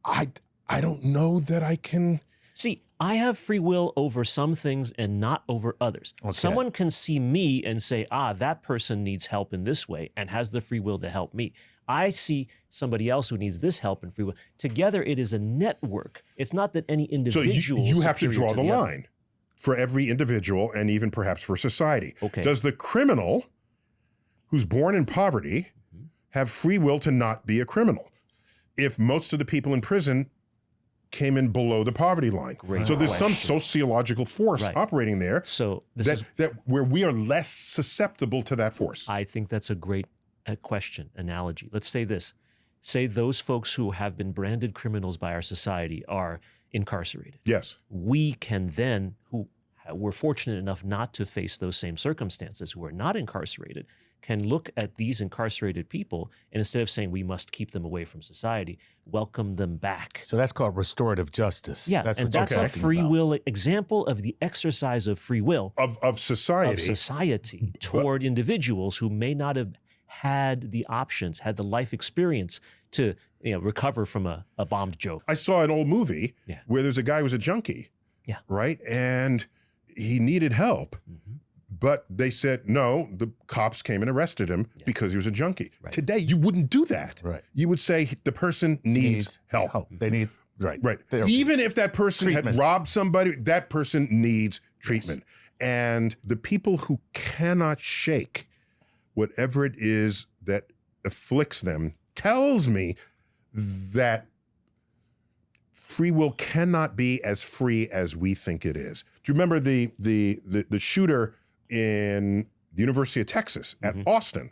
I don't know that I can. See, I have free will over some things and not over others. Okay. Someone can see me and say, that person needs help in this way and has the free will to help me. I see somebody else who needs this help and free will. Together, it is a network. It's not that any individual. So you have to draw the other. line for every individual and even perhaps for society. Okay. Does the criminal who's born in poverty have free will to not be a criminal if most of the people in prison came in below the poverty line? Great so there's some question. sociological force operating there So this that where we are less susceptible to that force. I think that's a great question, analogy. Let's say this. Say those folks who have been branded criminals by our society are incarcerated. Yes. We can then, who were fortunate enough not to face those same circumstances, who are not incarcerated, can look at these incarcerated people and instead of saying we must keep them away from society, welcome them back. So that's called restorative justice. Yeah, that's and what you're that's a talking free about. will example of the exercise of free will Of society. toward individuals who may not have had the options, had the life experience to recover from a bombed joke. I saw an old movie Yeah. where there's a guy who was a junkie. Yeah. Right? And he needed help. But they said, no, the cops came and arrested him because he was a junkie. Right. Today, you wouldn't do that. Right. You would say the person needs help. They need, right. Therapy. Even if that person Treatment. had robbed somebody, that person needs treatment. And the people who cannot shake whatever it is that afflicts them tells me that free will cannot be as free as we think it is. Do you remember the shooter in the University of Texas at Austin?